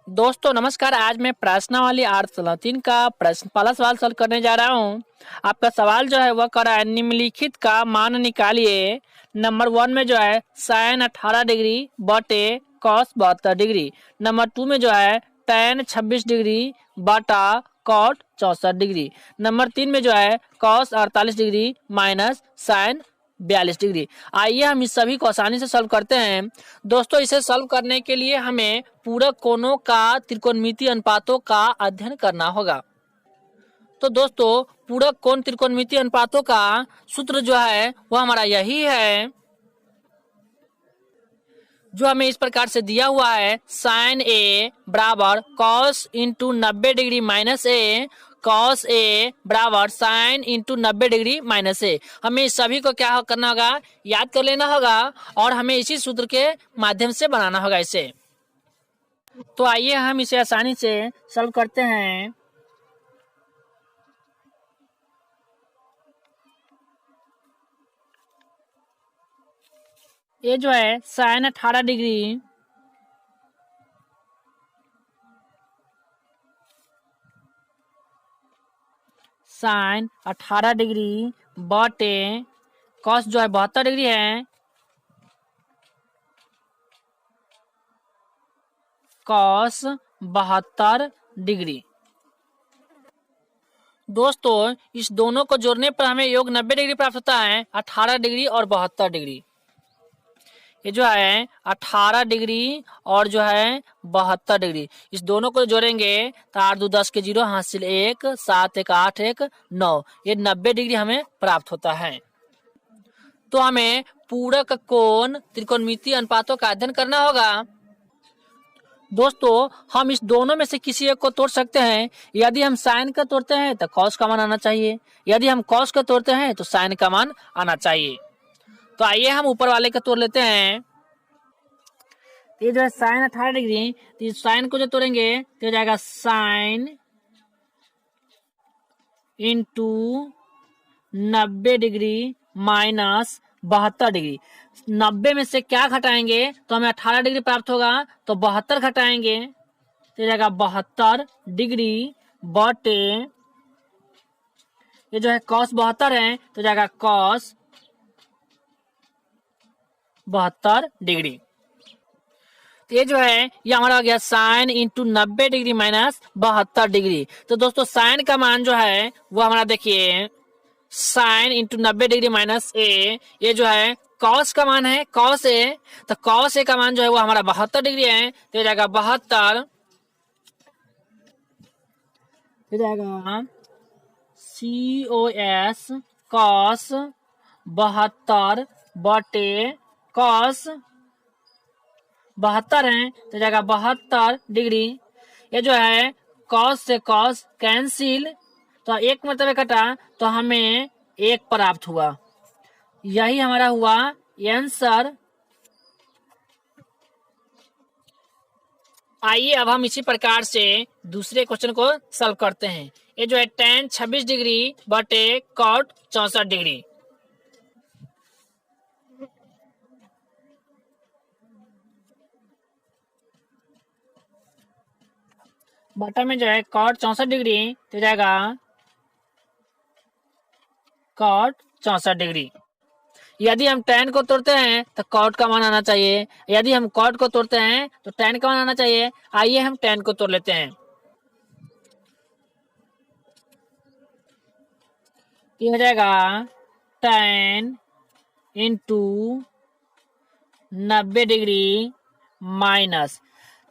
दोस्तों नमस्कार। आज मैं प्रश्नावली 8-3 का प्रश्न पहला सवाल सॉल्व करने जा रहा हूँ। आपका सवाल जो है वह कर रहा है निम्नलिखित का मान निकालिए। नंबर 1 में जो है साइन 18 डिग्री बटे कॉस 72 डिग्री। नंबर 2 में जो है tan 26 डिग्री बटा कॉट 64 डिग्री। नंबर 3 में जो है cos 48 degree minus sine 42 degree. आइए हम इस सभी को आसानी से सॉल्व करते हैं। दोस्तों इसे सॉल्व करने के लिए हमें पूरक कोणों का त्रिकोणमितीय अनुपातों का अध्ययन करना होगा। तो दोस्तों पूरक कोण त्रिकोणमितीय अनुपातों का सूत्र जो है वह हमारा यही है, जो हमें इस प्रकार से दिया हुआ है। साइन ए बराबर cos into 90 degree minus A, cos A बराबर साइन इंटू 90 डिग्री माइनस ए। हमें इस सभी को क्या करना होगा, याद कर लेना होगा और हमें इसी सूत्र के माध्यम से बनाना होगा इसे। तो आइए हम इसे आसानी से सॉल्व करते हैं। ये जो है साइन 18 डिग्री साइन 18 डिग्री बटे कॉस जो है 72 डिग्री है, कॉस 72 डिग्री। दोस्तों इस दोनों को जोड़ने पर हमें योग 90 डिग्री प्राप्त होता है, 18 डिग्री और 72 डिग्री। ये जो है 18 डिग्री और जो है 72 डिग्री, इस दोनों को जोड़ेंगे तो 8 2 10 के 0 हासिल 1 7 1 8 1 9, ये 90 डिग्री हमें प्राप्त होता है। तो हमें पूरक कोण त्रिकोणमितीय अनुपातों का अध्ययन करना होगा। दोस्तों हम इस दोनों में से किसी एक को तोड़ सकते हैं। यदि हम साइन का तोड़ते हैं तो कॉस का मान आना चाहिए, यदि हम कॉस का तोड़ते हैं तो साइन का मान आना चाहिए। तो आइए हम ऊपर वाले का तोड़ लेते हैं। ये जो है साइन 18 डिग्री, तो इस साइन को जो तोड़ेंगे तो हो जाएगा sine into 90 degree minus 72 degree. 90 में से क्या घटाएंगे तो हमें 18 डिग्री प्राप्त होगा, तो 72 घटाएंगे तो हो जाएगा 72 डिग्री बटे ये जो है कॉस 72 है तो जाएगा कॉस 72 डिग्री। तो ये जो है ये हमारा हो गया sine into 90 degree minus 72 degree. तो दोस्तों साइन का मान जो है वो हमारा देखिए साइन इंटू 90 डिग्री माइनस ए, ये जो है कॉस का मान है, कॉस ए, तो कॉस ए का मान जो है वो हमारा 72 डिग्री है, तो जाएगा 72, हो जाएगा COS कॉस 72 बटे कॉस 72 है तो जाएगा 72 डिग्री। ये जो है कॉस से कॉस कैंसिल, तो एक मतलब कटा तो हमें एक प्राप्त हुआ। यही हमारा हुआ आंसर। आइए अब हम इसी प्रकार से दूसरे क्वेश्चन को सॉल्व करते हैं। ये जो है tan 26 डिग्री बटे कॉट 64 डिग्री। बटा में जो है कॉट 64 डिग्री तो जाएगा कॉट 64 डिग्री। यदि हम tan को तोड़ते हैं तो कॉट का मान आना चाहिए, यदि हम कॉट को तोड़ते हैं तो tan का मान आना चाहिए। आइए हम tan को तोड़ लेते हैं। ये हो जाएगा tan इंटू 90 डिग्री माइनस,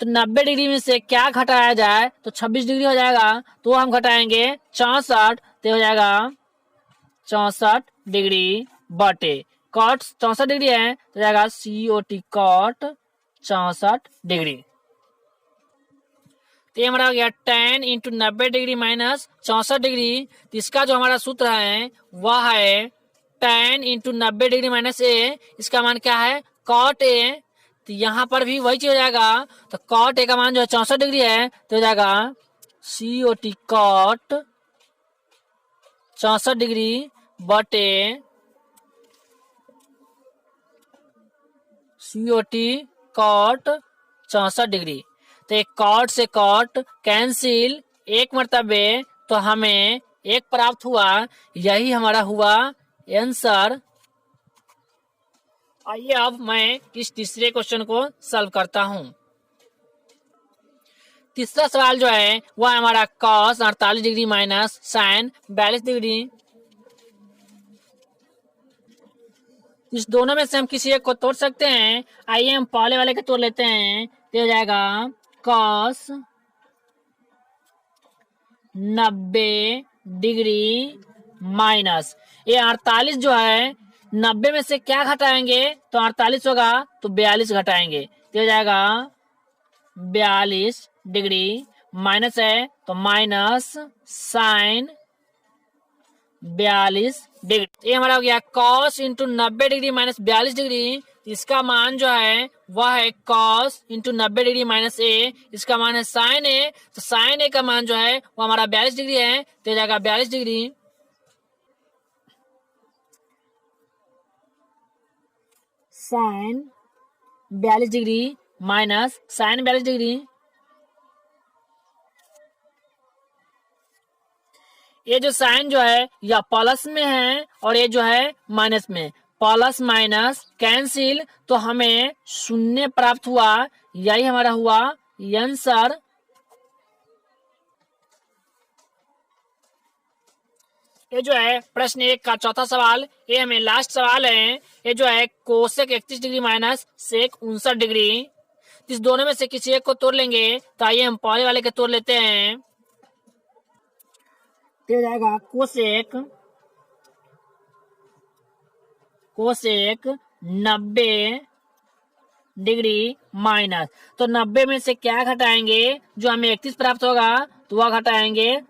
तो 90 डिग्री में से क्या घटाया जाए तो 26 डिग्री हो जाएगा, तो हम घटाएंगे 64, तो हो जाएगा 64 डिग्री बटे कॉट 64 डिग्री है तो जाएगा COT कॉट 64 डिग्री। तो ये हमारा हो गया tan into 90 degree minus 64 degree. तो इसका जो हमारा सूत्र है वह है tan इंटू 90 डिग्री माइनस ए, इसका मान क्या है कॉट ए, तो यहाँ पर भी वही चीज हो जाएगा। तो कॉट ए का मान जो है 64 डिग्री है तो हो जाएगा COT कॉट 64 डिग्री बटे COT कॉट 64 डिग्री। तो एक कॉट से कॉट कैंसिल, एक मर्तबे, तो हमें एक प्राप्त हुआ। यही हमारा हुआ आंसर। आइए अब मैं इस तीसरे क्वेश्चन को सॉल्व करता हूं। तीसरा सवाल जो है वह हमारा cos 48 degree minus sine 42 degree. इस दोनों में से हम किसी एक को तोड़ सकते हैं। आइए हम पहले वाले को तोड़ लेते हैं। तो हो जाएगा कॉस 90 डिग्री माइनस ये 48 जो है 90 में से क्या घटाएंगे तो 48 होगा, तो 42 घटाएंगे तो हो जाएगा 42 डिग्री माइनस है तो माइनस साइन 42 डिग्री। ये हमारा हो गया cos into 90 degree minus 42 degree. इसका मान जो है वह है कॉस इंटू 90 डिग्री माइनस ए, इसका मान है साइन ए, तो साइन ए का मान जो है वो हमारा 42 डिग्री है तो हो जाएगा 42 degree sine 42 degree minus sine 42 degree. ये जो साइन जो है या प्लस में है और ये जो है माइनस में, प्लस माइनस कैंसिल, तो हमें शून्य प्राप्त हुआ। यही हमारा हुआ आंसर। ये जो है प्रश्न 1 का चौथा सवाल, ये हमें लास्ट सवाल है। ये जो है cosec 31 degree minus sec 59 degree. इस दोनों में से किसी एक को तोड़ लेंगे। तो आइए हम पहले वाले के तोड़ लेते हैं। तो हो जाएगा कोसेक 90 डिग्री माइनस, तो 90 में से क्या घटाएंगे जो हमें 31 प्राप्त होगा तो वह घटाएंगे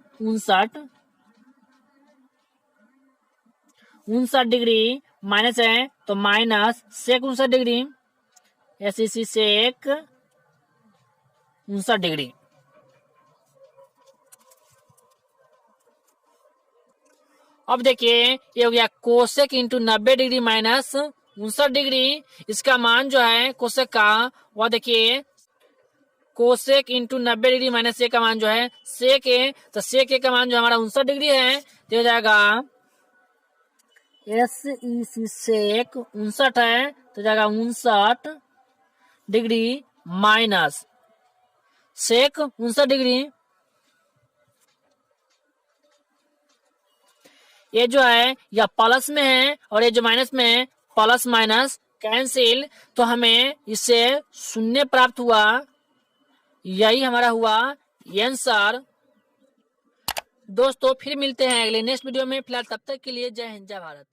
59 डिग्री माइनस है तो माइनस सेक 59 डिग्री, ऐसी सेक 59 डिग्री। अब देखिए ये हो गया cosec into 90 degree minus 59 degree. इसका मान जो है कोसेक का वह देखिए कोसेक इंटू 90 डिग्री माइनस ए का मान जो है सेक ए, तो सेक ए का मान जो हमारा 59 डिग्री है तो हो जाएगा सेक 59 है तो जाएगा 59 डिग्री माइनस सेक 59 डिग्री। ये जो है या प्लस में है और ये जो माइनस में है, प्लस माइनस कैंसिल, तो हमें इससे शून्य प्राप्त हुआ। यही हमारा हुआ आंसर। दोस्तों फिर मिलते हैं अगले नेक्स्ट वीडियो में। फिलहाल तब तक के लिए जय हिंद जय भारत।